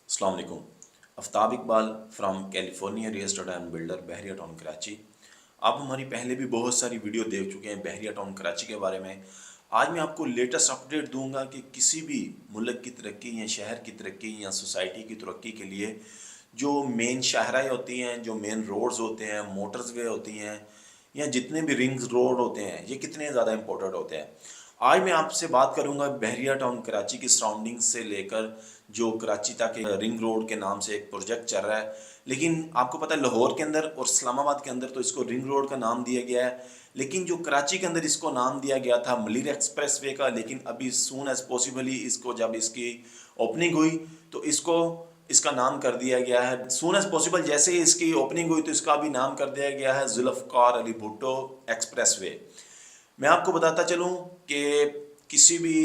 अस्सलाम वालेकुम। Aftab Iqbal from California real estate and builder Bahria town Karachi. आप हमारी पहले भी बहुत सारी वीडियो देख चुके हैं बहरिया टाउन कराची के बारे में। आज मैं आपको लेटेस्ट अपडेट दूंगा कि किसी भी मुल्क की तरक्की या शहर की तरक्की या सोसाइटी की तरक्की के लिए जो मेन शाहराएँ होती हैं, जो मेन रोड्स होते हैं, मोटर्स वे होती हैं या जितने भी रिंग्स रोड होते हैं, ये कितने ज़्यादा इम्पोर्टेंट होते हैं। आज मैं आपसे बात करूंगा बहरिया टाउन कराची की सराउंडिंग से लेकर जो कराची तक एक रिंग रोड के नाम से एक प्रोजेक्ट चल रहा है। लेकिन आपको पता है लाहौर के अंदर और इस्लामाबाद के अंदर तो इसको रिंग रोड का नाम दिया गया है, लेकिन जो कराची के अंदर इसको नाम दिया गया था मलिर एक्सप्रेस वे का। लेकिन अभी सून एज पॉसिबली इसको जब इसकी ओपनिंग हुई तो इसको इसका नाम कर दिया गया है। सून एज पॉसिबल जैसे ही इसकी ओपनिंग हुई तो इसका भी नाम कर दिया गया है जुल्फ़कार अली भुट्टो एक्सप्रेस वे। मैं आपको बताता चलूं कि किसी भी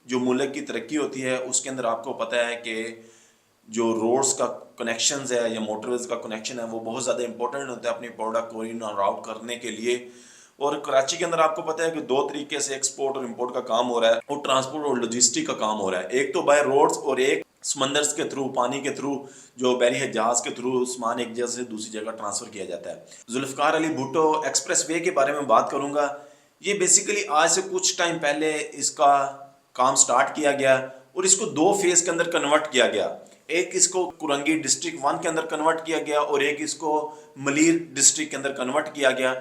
जो मुल्क की तरक्की होती है उसके अंदर आपको पता है कि जो रोड्स का कनेक्शंस है या मोटरवेज का कनेक्शन है वो बहुत ज़्यादा इंपॉर्टेंट होता है अपनी प्रोडक्ट को इन और आउट करने के लिए। और कराची के अंदर आपको पता है कि दो तरीके से एक्सपोर्ट और इंपोर्ट का काम हो रहा है और ट्रांसपोर्ट और लॉजिस्टिक का काम हो रहा है। एक तो बाय रोड्स और एक समंदर के थ्रू, पानी के थ्रू, जो बहरी है जहाज के थ्रू सामान एक जगह से दूसरी जगह ट्रांसफर किया जाता है। जुल्फ़कार अली भुट्टो एक्सप्रेस वे के बारे में बात करूंगा। ये बेसिकली आज से कुछ टाइम पहले इसका काम स्टार्ट किया गया और इसको दो फेज के अंदर कन्वर्ट किया गया। एक इसको कुरंगी डिस्ट्रिक्ट 1 के अंदर कन्वर्ट किया गया और एक इसको मलीर डिस्ट्रिक्ट के अंदर कन्वर्ट किया गया।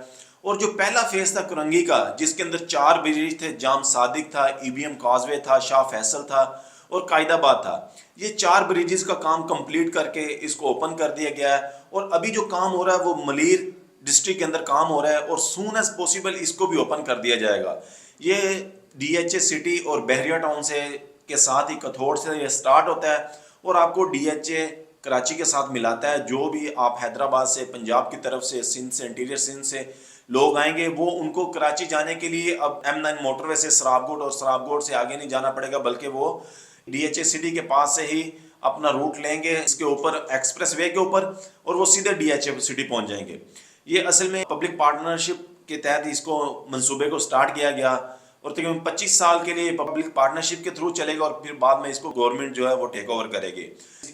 और जो पहला फेज था कुरंगी का, जिसके अंदर 4 ब्रिज थे, जाम सादिक था, ईबीएम काजवे था, शाह फैसल था और कायदाबाद था। ये 4 ब्रिजेस का काम कंप्लीट करके इसको ओपन कर दिया गया है और अभी जो काम हो रहा है वो मलीर डिस्ट्रिक्ट के अंदर काम हो रहा है और सून एज पॉसिबल इसको भी ओपन कर दिया जाएगा। ये डीएचए सिटी और बहरिया टाउन से के साथ ही कथौड़ से ये स्टार्ट होता है और आपको डीएचए कराची के साथ मिलाता है। जो भी आप हैदराबाद से, पंजाब की तरफ से, सिंध से, इंटीरियर सिंध से लोग आएंगे वो उनको कराची जाने के लिए अब M9 मोटरवे से सराबकोट और सराबकोट से आगे नहीं जाना पड़ेगा, बल्कि वो डीएचए सिटी के पास से ही अपना रूट लेंगे इसके ऊपर एक्सप्रेस वे के ऊपर और वो सीधे डीएचए सिटी पहुंच जाएंगे। ये असल में पब्लिक पार्टनरशिप के तहत इसको मंसूबे को स्टार्ट किया गया और तकरीबन 25 साल के लिए पब्लिक पार्टनरशिप के थ्रू चलेगा और फिर बाद में इसको गवर्नमेंट जो है वो टेक ओवर करेगी।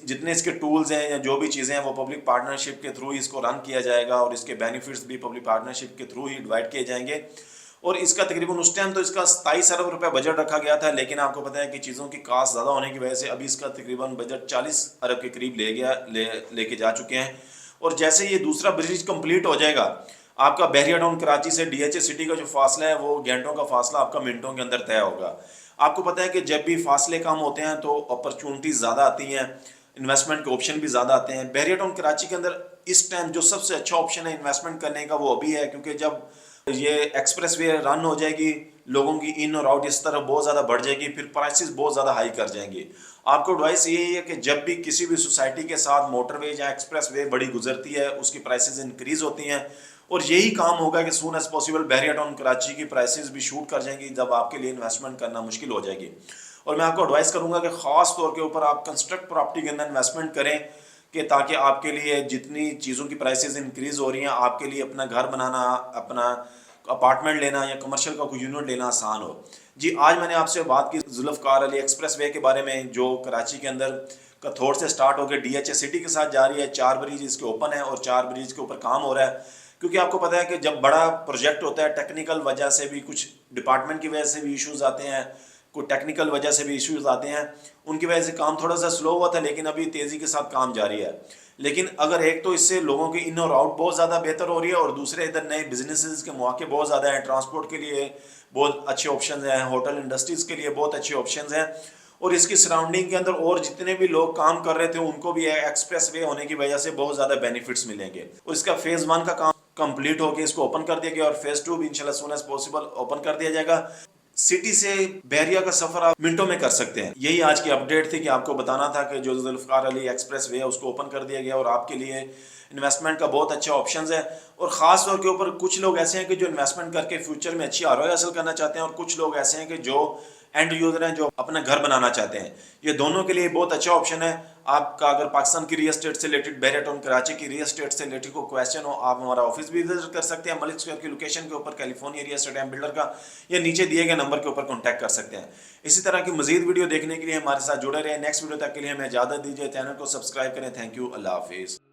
जितने इसके टूल्स हैं या जो भी चीज़ें हैं वो पब्लिक पार्टनरशिप के थ्रू इसको रन किया जाएगा और इसके बेनिफिट्स भी पब्लिक पार्टनरशिप के थ्रू ही डिवाइड किए जाएंगे। और इसका तकरीबन उस टाइम तो इसका 27 अरब रुपए बजट रखा गया था, लेकिन आपको पता है कि चीज़ों की कास्ट ज़्यादा होने की वजह से अभी इसका तकरीबन बजट 40 अरब के करीब लेके जा चुके हैं। और जैसे ये दूसरा ब्रिज कंप्लीट हो जाएगा, आपका बहरिया टाउन कराची से डीएचए सिटी का जो फासला है वो घंटों का फासला आपका मिनटों के अंदर तय होगा। आपको पता है कि जब भी फासले कम होते हैं तो अपॉर्चुनिटीज ज़्यादा आती हैं, इन्वेस्टमेंट के ऑप्शन भी ज़्यादा आते हैं। बहरिया टाउन कराची के अंदर इस टाइम जो सबसे अच्छा ऑप्शन है इन्वेस्टमेंट करने का वो अभी है, क्योंकि जब ये एक्सप्रेस वे रन हो जाएगी लोगों की इन और आउट इस तरह बहुत ज़्यादा बढ़ जाएगी, फिर प्राइसेस बहुत ज़्यादा हाई कर जाएंगी। आपको एडवाइस यही है कि जब भी किसी भी सोसाइटी के साथ मोटरवे या एक्सप्रेस वे बड़ी गुजरती है उसकी प्राइसेस इंक्रीज होती हैं और यही काम होगा कि सून एज पॉसिबल बहरिया टाउन कराची की प्राइसेस भी शूट कर जाएंगी जब आपके लिए इन्वेस्टमेंट करना मुश्किल हो जाएगी। और मैं आपको एडवाइस करूंगा कि ख़ास तौर के ऊपर आप कंस्ट्रक्ट प्रॉपर्टी के अंदर इन्वेस्टमेंट करें कि ताकि आपके लिए जितनी चीज़ों की प्राइसेस इंक्रीज हो रही हैं आपके लिए अपना घर बनाना, अपना अपार्टमेंट लेना या कमर्शियल का कोई यूनिट लेना आसान हो। जी, आज मैंने आपसे बात की जुल्फ़कार अली एक्सप्रेस वे के बारे में जो कराची के अंदर कथौड़ से स्टार्ट होकर डीएचए सिटी के साथ जा रही है। 4 ब्रिज इसके ओपन है और 4 ब्रिज के ऊपर काम हो रहा है, क्योंकि आपको पता है कि जब बड़ा प्रोजेक्ट होता है टेक्निकल वजह से भी, कुछ डिपार्टमेंट की वजह से भी इश्यूज आते हैं, कोई टेक्निकल वजह से भी इश्यूज आते हैं, उनकी वजह से काम थोड़ा सा स्लो हुआ था, लेकिन अभी तेज़ी के साथ काम जारी है। लेकिन अगर एक तो इससे लोगों की इन और आउट बहुत ज़्यादा बेहतर हो रही है और दूसरे इधर नए बिजनेसेस के मौके बहुत ज़्यादा हैं, ट्रांसपोर्ट के लिए बहुत अच्छे ऑप्शन हैं, होटल इंडस्ट्रीज़ के लिए बहुत अच्छे ऑप्शन हैं और इसकी सराउंडिंग के अंदर और जितने भी लोग काम कर रहे थे उनको भी एक्सप्रेस वे होने की वजह से बहुत ज़्यादा बेनिफिट्स मिलेंगे। और इसका फेज़ 1 का काम कंप्लीट होकर इसको ओपन कर दिया गया और फेज़ 2 भी इंशाल्लाह सून एज पॉसिबल ओपन कर दिया जाएगा। सिटी से बहरिया का सफर आप मिनटों में कर सकते हैं। यही आज की अपडेट थी कि आपको बताना था कि जो जुल्फ़कार अली एक्सप्रेस वे है उसको ओपन कर दिया गया और आपके लिए इन्वेस्टमेंट का बहुत अच्छा ऑप्शंस है। और ख़ास तौर के ऊपर कुछ लोग ऐसे हैं कि जो इन्वेस्टमेंट करके फ्यूचर में अच्छी आरओआई हासिल करना चाहते हैं और कुछ लोग ऐसे हैं कि जो एंड यूजर हैं जो अपना घर बनाना चाहते हैं। ये दोनों के लिए बहुत अच्छा ऑप्शन है। आपका अगर पाकिस्तान की रियल एस्टेट से रिलेटेड, बहरिया टाउन कराची की रियल एस्टेट से रिलेटेड कोई क्वेश्चन हो, आप हमारा ऑफिस भी विजिट कर सकते हैं मलिक स्क्वायर की लोकेशन के ऊपर, California real estate and builder का, या नीचे दिए गए नंबर के ऊपर कॉन्टैक्ट कर सकते हैं। इसी तरह की मजीद वीडियो देखने के लिए हमारे साथ जुड़े रहे। नेक्स्ट वीडियो तक के लिए हमें इजाजत दीजिए। चैनल को सब्सक्राइब करें। Thank you. अल्लाह हाफिज़।